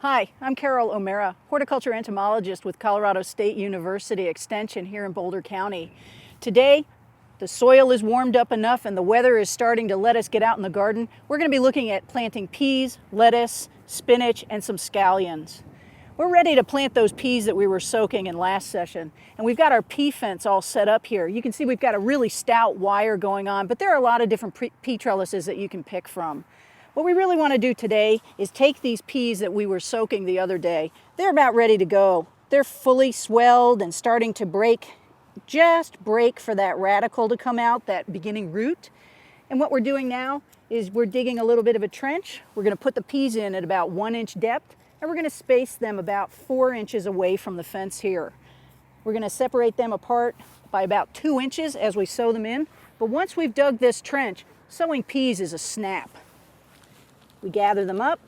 Hi, I'm Carol O'Mara, horticulture entomologist with Colorado State University Extension here in Boulder County. Today, the soil is warmed up enough and the weather is starting to let us get out in the garden. We're going to be looking at planting peas, lettuce, spinach, and some scallions. We're ready to plant those peas that we were soaking in last session, and we've got our pea fence all set up here. You can see we've got a really stout wire going on, but there are a lot of different pea trellises that you can pick from. What we really want to do today is take these peas that we were soaking the other day. They're about ready to go. They're fully swelled and starting to break, just break for that radicle to come out, that beginning root. And what we're doing now is we're digging a little bit of a trench. We're going to put the peas in at about 1-inch depth, and we're going to space them about 4 inches away from the fence here. We're going to separate them apart by about 2 inches as we sow them in. But once we've dug this trench, sowing peas is a snap. We gather them up,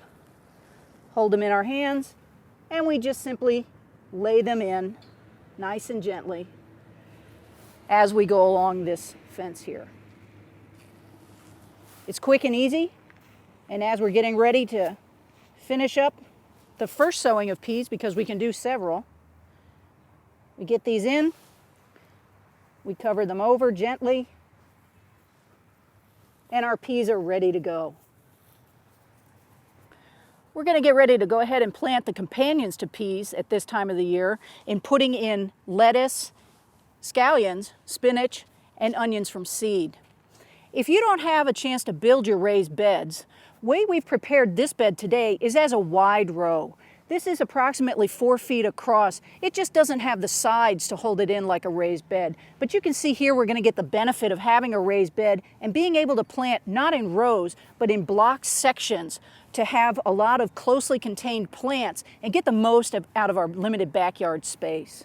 hold them in our hands, and we just simply lay them in nice and gently as we go along this fence here. It's quick and easy, and as we're getting ready to finish up the first sowing of peas, because we can do several, we get these in, we cover them over gently, and our peas are ready to go. We're going to get ready to go ahead and plant the companions to peas at this time of the year in putting in lettuce, scallions, spinach, and onions from seed. If you don't have a chance to build your raised beds, the way we've prepared this bed today is as a wide row. This is approximately 4 feet across. It just doesn't have the sides to hold it in like a raised bed. But you can see here we're going to get the benefit of having a raised bed and being able to plant not in rows, but in block sections to have a lot of closely contained plants and get the most out of our limited backyard space.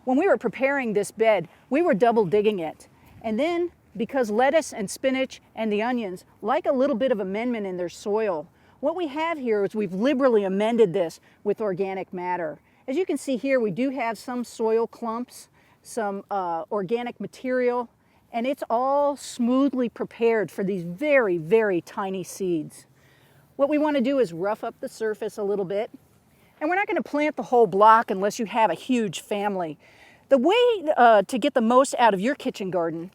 When we were preparing this bed, we were double digging it. And then, because lettuce and spinach and the onions like a little bit of amendment in their soil, what we have here is we've liberally amended this with organic matter. As you can see here, we do have some soil clumps, some organic material, and it's all smoothly prepared for these very, very tiny seeds. What we want to do is rough up the surface a little bit, and we're not going to plant the whole block unless you have a huge family. The way to get the most out of your kitchen garden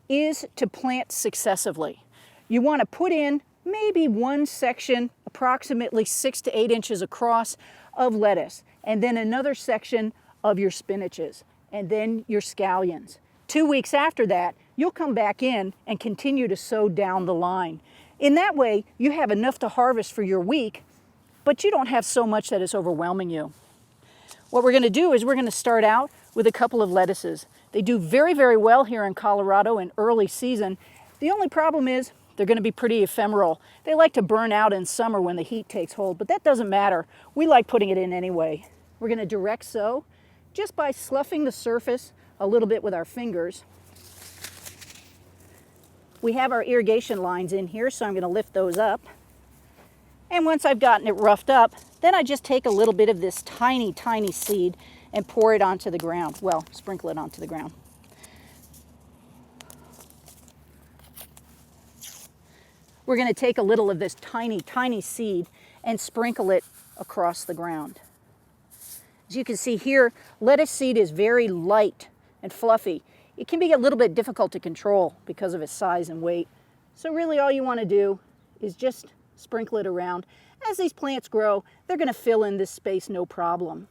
is to plant successively. You want to put in maybe one section, approximately 6 to 8 inches across, of lettuce, and then another section of your spinaches, and then your scallions. 2 weeks after that, you'll come back in and continue to sow down the line. In that way, you have enough to harvest for your week, but you don't have so much that it's overwhelming you. What we're going to do is we're going to start out with a couple of lettuces. They do very, very well here in Colorado in early season. The only problem is they're going to be pretty ephemeral. They like to burn out in summer when the heat takes hold, but that doesn't matter. We like putting it in anyway. We're going to direct sow just by sloughing the surface a little bit with our fingers. We have our irrigation lines in here, so I'm going to lift those up. And once I've gotten it roughed up, then I just take a little bit of this tiny, tiny seed and pour it onto the ground. Well, sprinkle it onto the ground. We're going to take a little of this tiny, tiny seed and sprinkle it across the ground. As you can see here, lettuce seed is very light and fluffy. It can be a little bit difficult to control because of its size and weight. So really all you want to do is just sprinkle it around. As these plants grow, they're going to fill in this space no problem.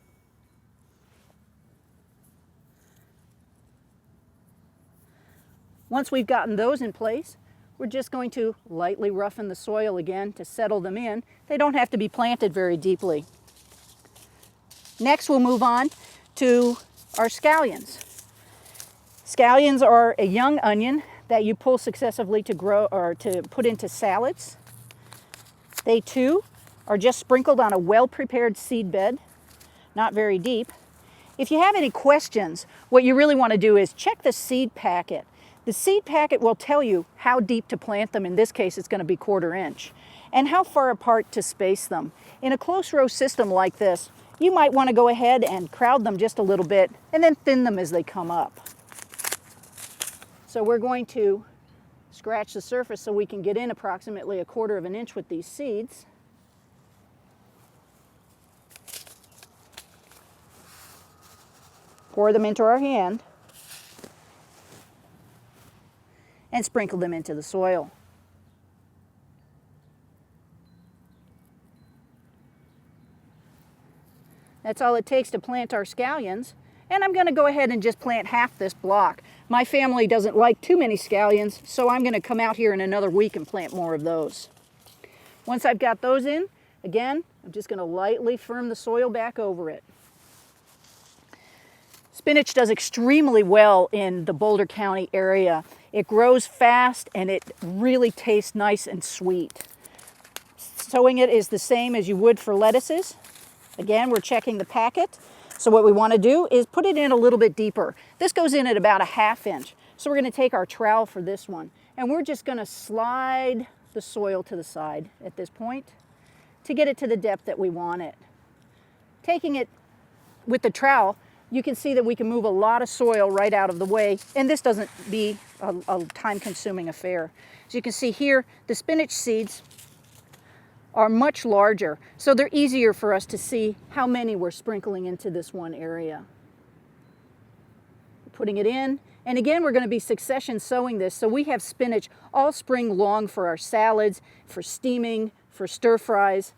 Once we've gotten those in place, we're just going to lightly roughen the soil again to settle them in. They don't have to be planted very deeply. Next, we'll move on to our scallions. Scallions are a young onion that you pull successively to grow or to put into salads. They too are just sprinkled on a well-prepared seed bed, not very deep. If you have any questions, what you really want to do is check the seed packet. The seed packet will tell you how deep to plant them. In this case, it's going to be 1/4 inch, and how far apart to space them. In a close row system like this, you might want to go ahead and crowd them just a little bit and then thin them as they come up. So we're going to scratch the surface so we can get in approximately 1/4 inch with these seeds. Pour them into our hand and sprinkle them into the soil. That's all it takes to plant our scallions. And I'm going to go ahead and just plant half this block. My family doesn't like too many scallions, so I'm going to come out here in another week and plant more of those. Once I've got those in, again, I'm just going to lightly firm the soil back over it. Spinach does extremely well in the Boulder County area. It grows fast and it really tastes nice and sweet. Sowing it is the same as you would for lettuces. Again, we're checking the packet. So what we want to do is put it in a little bit deeper. This goes in at about a 1/2 inch. So we're going to take our trowel for this one and we're just going to slide the soil to the side at this point to get it to the depth that we want it. Taking it with the trowel, you can see that we can move a lot of soil right out of the way, and this doesn't be a time-consuming affair. As you can see here, the spinach seeds are much larger, so they're easier for us to see how many we're sprinkling into this one area. Putting it in, and again we're going to be succession sowing this, so we have spinach all spring long for our salads, for steaming, for stir fries.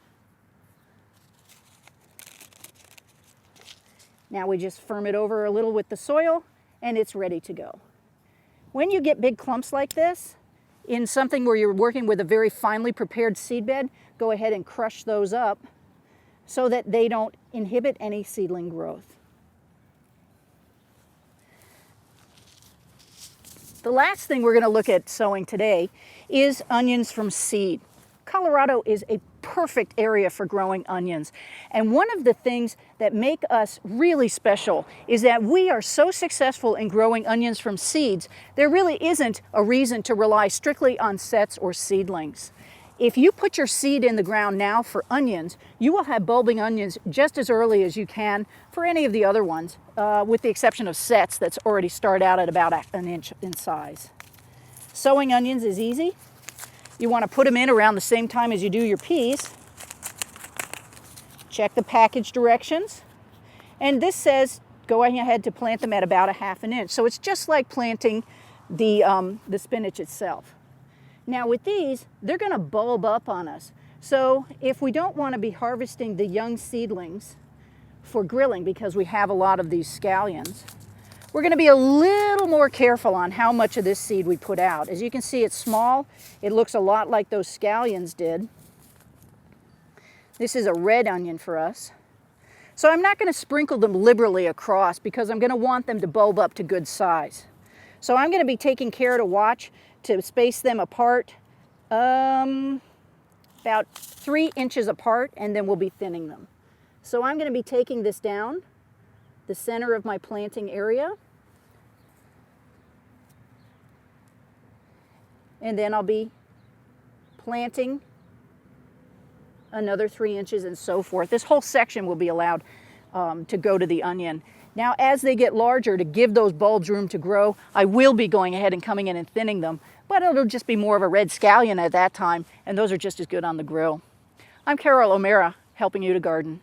Now we just firm it over a little with the soil and it's ready to go. When you get big clumps like this, in something where you're working with a very finely prepared seed bed, go ahead and crush those up so that they don't inhibit any seedling growth. The last thing we're going to look at sowing today is onions from seed. Colorado is a perfect area for growing onions. And one of the things that make us really special is that we are so successful in growing onions from seeds, there really isn't a reason to rely strictly on sets or seedlings. If you put your seed in the ground now for onions, you will have bulbing onions just as early as you can for any of the other ones, with the exception of sets that's already start out at about 1 inch in size. Sowing onions is easy. You want to put them in around the same time as you do your peas. Check the package directions. And this says going ahead to plant them at about 1/2 inch. So it's just like planting the spinach itself. Now with these, they're going to bulb up on us. So if we don't want to be harvesting the young seedlings for grilling because we have a lot of these scallions, we're going to be a little more careful on how much of this seed we put out. As you can see, it's small. It looks a lot like those scallions did. This is a red onion for us. So I'm not going to sprinkle them liberally across because I'm going to want them to bulb up to good size. So I'm going to be taking care to watch to space them apart about 3 inches apart, and then we'll be thinning them. So I'm going to be taking this down the center of my planting area, and then I'll be planting another 3 inches and so forth. This whole section will be allowed to go to the onion. Now as they get larger, to give those bulbs room to grow, I will be going ahead and coming in and thinning them, but it'll just be more of a red scallion at that time, and those are just as good on the grill. I'm Carol O'Mara, helping you to garden.